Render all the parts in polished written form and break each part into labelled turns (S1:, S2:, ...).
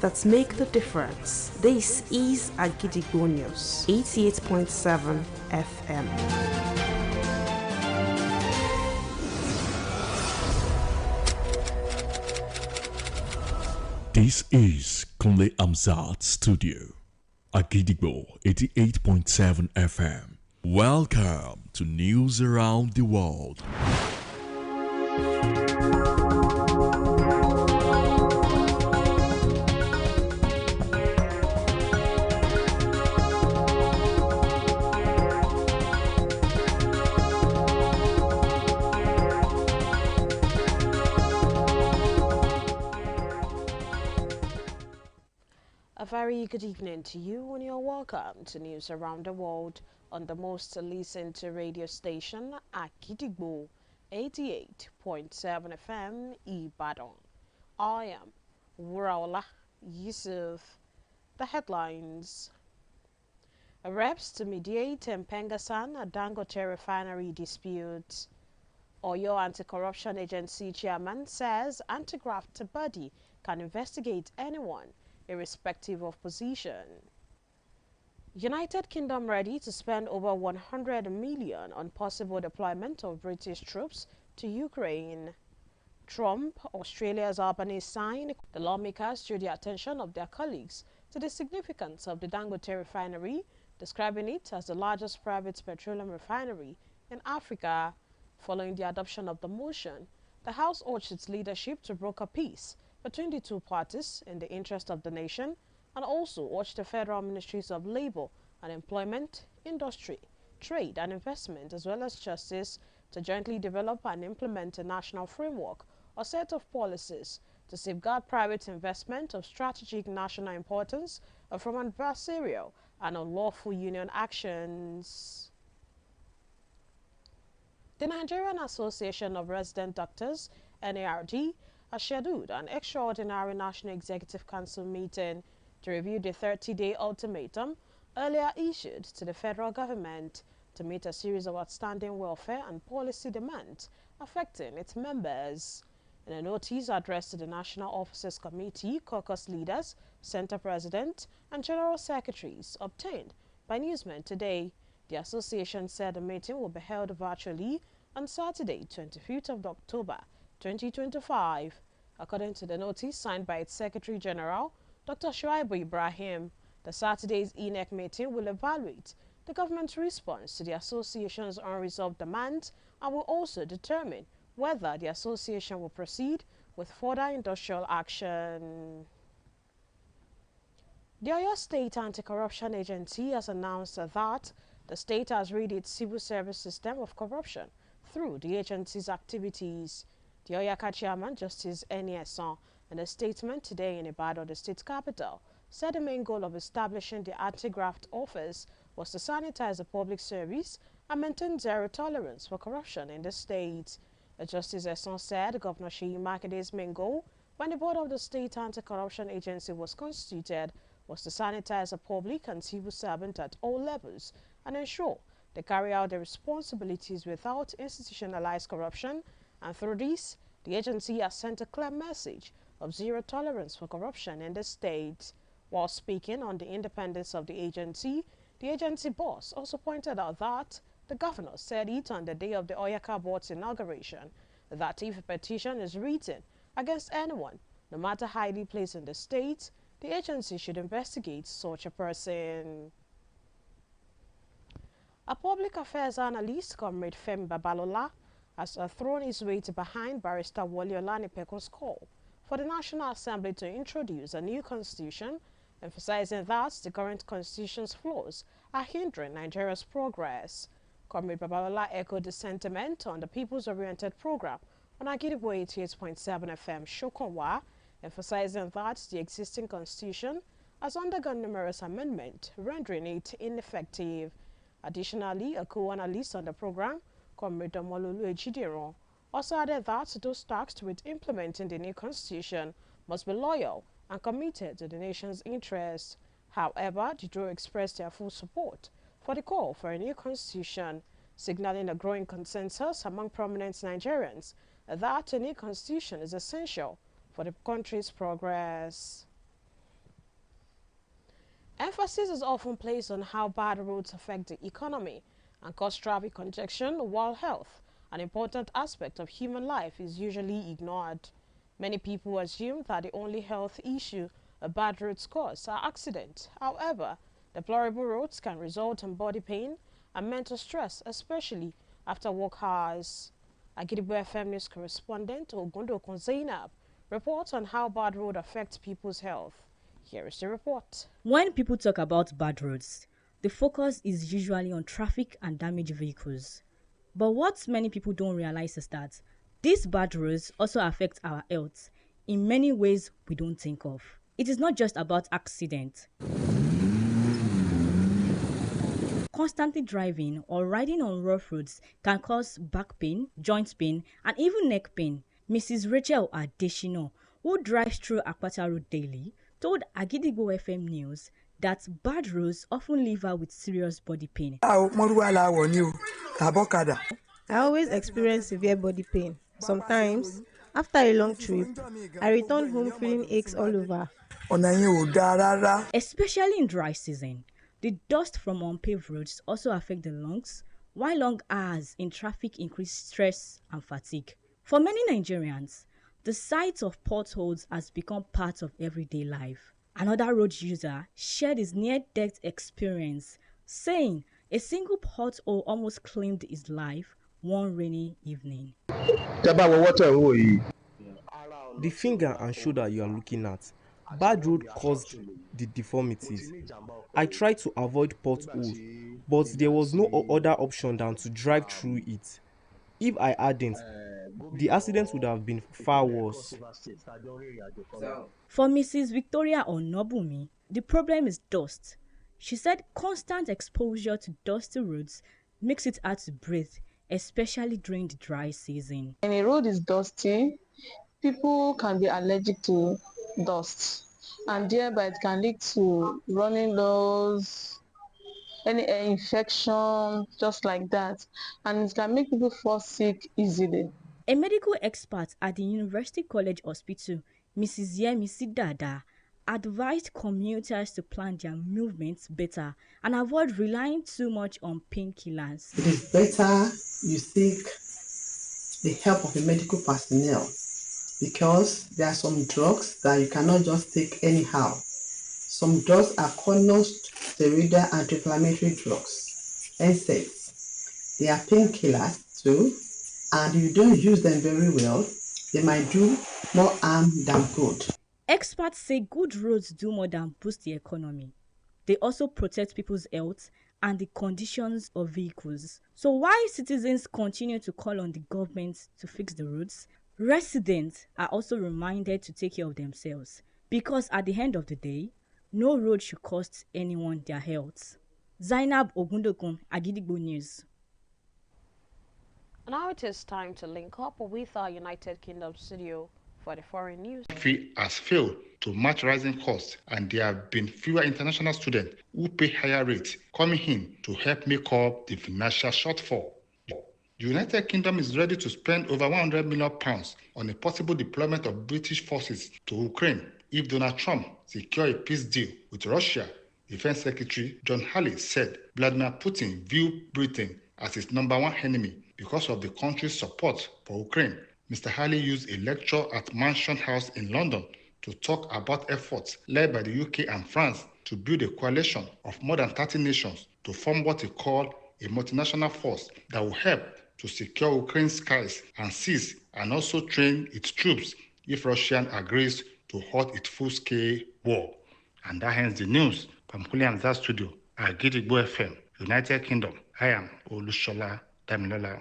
S1: that make the difference. This is Akojopo News, 88.7 FM.
S2: This is Kunle Amzat Studio, Akojopo 88.7 FM. Welcome to News Around the World.
S3: A very good evening to you and you're welcome to News Around the World on the most listened to radio station Akojopo 88.7 FM Ibadan. I am Wuraola Yusuf. The headlines. Reps to mediate Mpengasan Dangote refinery dispute. Oyo Anti-Corruption Agency chairman says anti-graft body can investigate anyone irrespective of position. United Kingdom ready to spend over 100 million on possible deployment of British troops to Ukraine. Trump, Australia's Albanese sign, the lawmakers drew the attention of their colleagues to the significance of the Dangote refinery, describing it as the largest private petroleum refinery in Africa. Following the adoption of the motion, the House urged its leadership to broker peace between the two parties in the interest of the nation, and also urged the federal ministries of labor and employment, industry, trade and investment, as well as justice, to jointly develop and implement a national framework or set of policies to safeguard private investment of strategic national importance from adversarial and unlawful union actions. The Nigerian Association of Resident Doctors, NARD, has scheduled an extraordinary National Executive Council meeting to review the 30-day ultimatum earlier issued to the federal government to meet a series of outstanding welfare and policy demands affecting its members. In a notice addressed to the National Officers Committee, caucus leaders, center president, and general secretaries obtained by Newsman today, the association said the meeting will be held virtually on Saturday, 25th of October, 2025. According to the notice signed by its Secretary General, Dr. Shuaibu Ibrahim, the Saturday's ENEC meeting will evaluate the government's response to the association's unresolved demands and will also determine whether the association will proceed with further industrial action. The Oyo State Anti-Corruption Agency has announced that the state has rid its civil service system of corruption through the agency's activities. The Oyaka chairman, Justice Enieson, in a statement today in Ibadan, the state capital, said the main goal of establishing the anti-graft office was to sanitize the public service and maintain zero tolerance for corruption in the state. Justice Eson said Governor Seyi Makinde's main goal when the board of the State Anti-Corruption Agency was constituted was to sanitize the public and civil servants at all levels and ensure they carry out their responsibilities without institutionalized corruption, and through this, the agency has sent a clear message of zero tolerance for corruption in the state. While speaking on the independence of the agency boss also pointed out that the governor said it on the day of the Oyaka board's inauguration that if a petition is written against anyone, no matter highly placed in the state, the agency should investigate such a person. A public affairs analyst, Comrade Femi Babalola, has thrown his weight behind Barrister Wole Olanipekun's call for the National Assembly to introduce a new constitution, emphasizing that the current constitution's flaws are hindering Nigeria's progress. Comrade Babalola echoed the sentiment on the People's-Oriented program on Akojopo 88.7 FM Shokonwa, emphasizing that the existing constitution has undergone numerous amendments, rendering it ineffective. Additionally, a co-analyst on the program, Comrade Omololu Ejidiron, also added that those tasked with implementing the new constitution must be loyal and committed to the nation's interests. However, the duo expressed their full support for the call for a new constitution, signaling a growing consensus among prominent Nigerians that a new constitution is essential for the country's progress. Emphasis is often placed on how bad roads affect the economy and cause traffic congestion, while health, an important aspect of human life, is usually ignored. Many people assume that the only health issue a bad roads cause are accidents. However, deplorable roads can result in body pain and mental stress, especially after work hours. Agidigbo FM News correspondent Ogundo Zainab reports on how bad road affects people's health. Here is the report.
S4: When people talk about bad roads, the focus is usually on traffic and damaged vehicles. But what many people don't realize is that these bad roads also affect our health in many ways we don't think of. It is not just about accidents. Constantly driving or riding on rough roads can cause back pain, joint pain, and even neck pain. Mrs. Rachel Adeshino, who drives through Akpata Road daily, told Agidigbo FM News that bad roads often leave her with serious body pain.
S5: I
S6: always experience severe body pain. Sometimes, after a long trip, I return home feeling aches all over.
S4: Especially in dry season, the dust from unpaved roads also affect the lungs, while long hours in traffic increase stress and fatigue. For many Nigerians, the sight of potholes has become part of everyday life. Another road user shared his near-death experience, saying a single pothole almost claimed his life one rainy evening.
S7: The finger and shoulder you are looking at, bad road caused the deformities. I tried to avoid potholes, but there was no other option than to drive through it. If I hadn't, the accident would have been far worse.
S4: For Mrs. Victoria Onobumi, the problem is dust. She said constant exposure to dusty roads makes it hard to breathe, especially during the dry season.
S8: When a road is dusty, people can be allergic to dust, and thereby it can lead to running nose, any infection, just like that, and it can make people fall sick easily.
S4: A medical expert at the University College Hospital, Mrs. Yemisi Dada, advised commuters to plan their movements better and avoid relying too much on painkillers.
S9: It is better you seek the help of a medical personnel because there are some drugs that you cannot just take anyhow. Some drugs are corticosteroidal anti-inflammatory drugs, NSAIDs. They are painkillers too, and if you don't use them very well, they might do more harm than good.
S4: Experts say good roads do more than boost the economy. They also protect people's health and the conditions of vehicles. So while citizens continue to call on the government to fix the roads, residents are also reminded to take care of themselves because at the end of the day, no road should cost anyone their health. Zainab Ogundokun, Agidigbo News.
S3: Now it is time to link up with our United Kingdom studio for the foreign news.
S10: The country has failed to match rising costs, and there have been fewer international students who pay higher rates coming in to help make up the financial shortfall. The United Kingdom is ready to spend over £100 million on a possible deployment of British forces to Ukraine if Donald Trump secures a peace deal with Russia. Defense Secretary John Hurley said Vladimir Putin viewed Britain as his number one enemy because of the country's support for Ukraine. Mr. Hurley used a lecture at Mansion House in London to talk about efforts led by the UK and France to build a coalition of more than 30 nations to form what he called a multinational force that will help to secure Ukraine's skies and seas and also train its troops if Russia agrees to halt its full-scale war. And that ends the news from Kuliamza Studio at Gidigbo FM, United Kingdom. I am Olushola Damilola.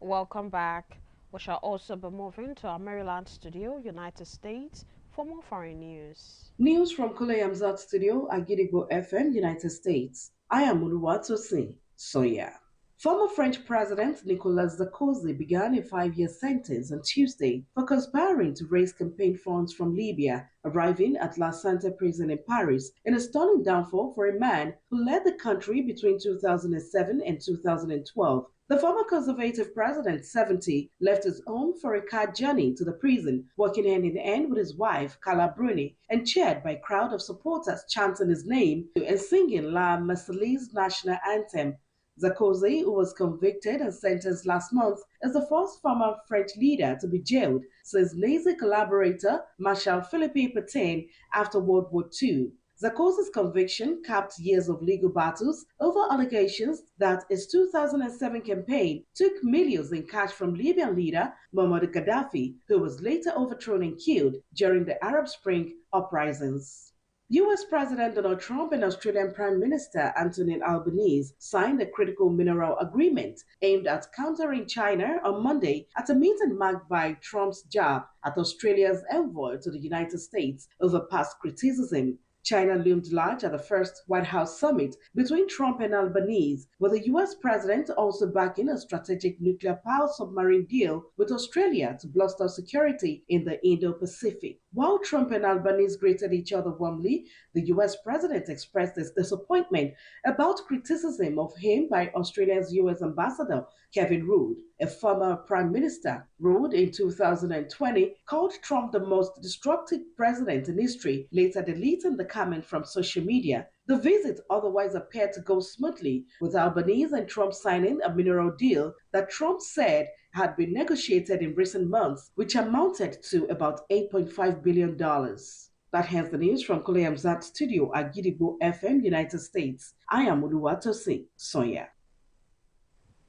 S3: Welcome back. We shall also be moving to our Maryland studio, United States, for more foreign news.
S11: News from Kuliamza Studio at Gidigbo FM, United States. I am Uluwatosin Soya. Former French President Nicolas Sarkozy began a 5-year sentence on Tuesday for conspiring to raise campaign funds from Libya, arriving at La Sante prison in Paris in a stunning downfall for a man who led the country between 2007 and 2012. The former conservative president, 70, left his home for a car journey to the prison, walking hand in hand with his wife, Carla Bruni, and cheered by a crowd of supporters chanting his name and singing La Marseillaise national anthem. Sarkozy, who was convicted and sentenced last month, is the first former French leader to be jailed since Nazi collaborator Marshal Philippe Pétain after World War II. Sarkozy's conviction capped years of legal battles over allegations that his 2007 campaign took millions in cash from Libyan leader Muammar Gaddafi, who was later overthrown and killed during the Arab Spring uprisings. US President Donald Trump and Australian Prime Minister Anthony Albanese signed a critical mineral agreement aimed at countering China on Monday at a meeting marked by Trump's jab at Australia's envoy to the United States over past criticism. China loomed large at the first White House summit between Trump and Albanese, with the US president also backing a strategic nuclear power submarine deal with Australia to bolster security in the Indo-Pacific. While Trump and Albanese greeted each other warmly, the US president expressed his disappointment about criticism of him by Australia's US ambassador Kevin Rudd. A former prime minister, Rudd, in 2020 called Trump the most destructive president in history, later deleting the comment from social media. The visit otherwise appeared to go smoothly, with Albanese and Trump signing a mineral deal that Trump said had been negotiated in recent months, which amounted to about $8.5 billion. That ends the news from Kule Amzat Studio at Gidigbo FM, United States. I am Oluwatosin Sonia.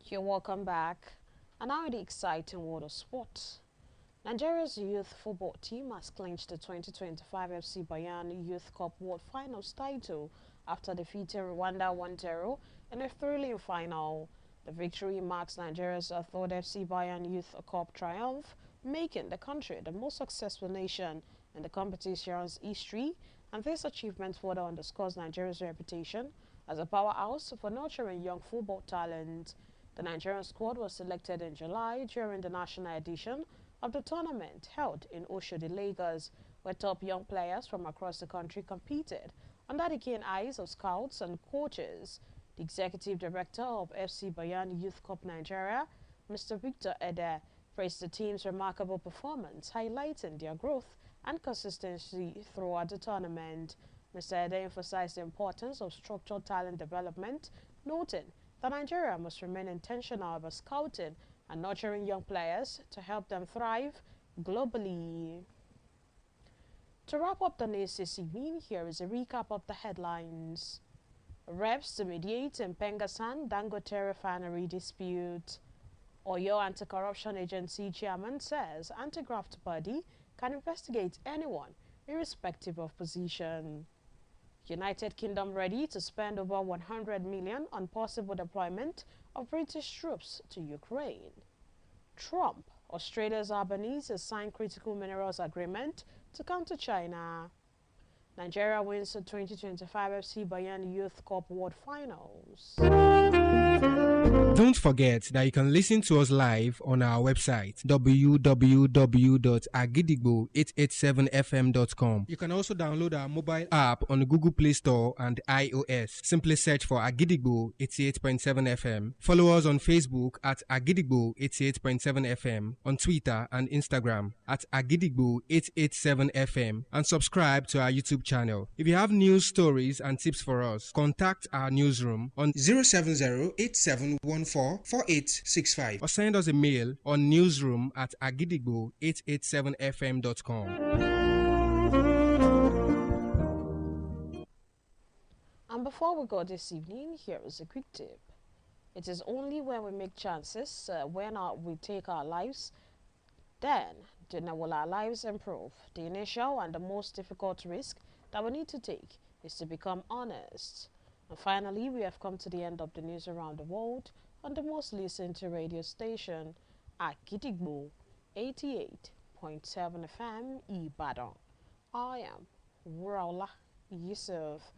S3: You're welcome back. And now the exciting world of sports. Nigeria's youth football team has clinched the 2025 FC Bayan Youth Cup World Finals title after defeating Rwanda 1-0 in a thrilling final. The victory marks Nigeria's third FC Bayan Youth Cup triumph, making the country the most successful nation in the competition's history, and this achievement further underscores Nigeria's reputation as a powerhouse for nurturing young football talent. The Nigerian squad was selected in July during the national edition of the tournament held in Oshodi, Lagos, where top young players from across the country competed under the keen eyes of scouts and coaches. The executive director of FC Bayan Youth Cup Nigeria, Mr. Victor Ede, praised the team's remarkable performance, highlighting their growth and consistency throughout the tournament. Mr. Ede emphasized the importance of structured talent development, noting that Nigeria must remain intentional about scouting and nurturing young players to help them thrive globally. To wrap up the news this evening, here is a recap of the headlines. Reps to mediate in Pengasan Dangote refinery dispute. Oyo Anti-Corruption Agency chairman says anti-graft body can investigate anyone irrespective of position. United Kingdom ready to spend over 100 million on possible deployment of British troops to Ukraine. Trump, Australia's Albanese signed critical minerals agreement to counter China. Nigeria wins the 2025 FC Bayan Youth Cup World Finals.
S5: Don't forget that you can listen to us live on our website www.agidigbo887fm.com. You can also download our mobile app on the Google Play Store and iOS. Simply search for Agidigbo 88.7 FM. Follow us on Facebook at Agidigbo 88.7 FM, on Twitter and Instagram at Agidigbo 887 FM, and subscribe to our YouTube channel. If you have news stories and tips for us, contact our newsroom on 070-8714-4865 or send us a mail on newsroom@agidigbo887fm.com.
S3: And before we go this evening, here is a quick tip. It is only when we make chances, when we take our lives, then will our lives improve. The initial and the most difficult risk that we need to take is to become honest. And finally, we have come to the end of the news around the world on the most listened to radio station, Akojopo 88.7 FM Ibadan. I am Raula Yusuf.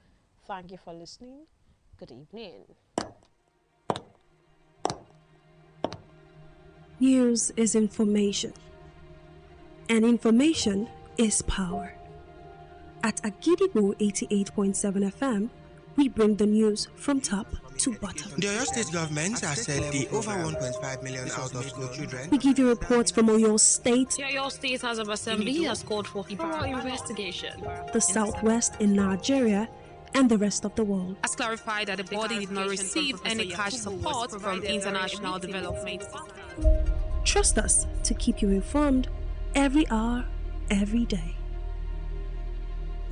S3: Thank you for listening. Good evening.
S1: News is information, and information is power. At Akojopo 88.7 FM, We bring the news from top to bottom.
S12: The Oyo State government has said the over 1.5 million out of school children.
S1: We give you reports from Oyo State.
S13: The Oyo State House of Assembly has called for thorough investigation.
S1: The Southwest in Nigeria and the rest of the world.
S13: Has clarified that the body did not receive any cash support from international development.
S1: Trust us to keep you informed every hour, every day.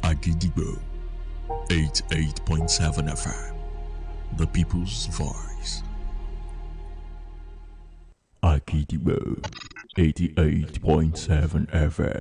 S2: Agidigbo 88.7 FM, the people's voice. Agidigbo 88.7 FM.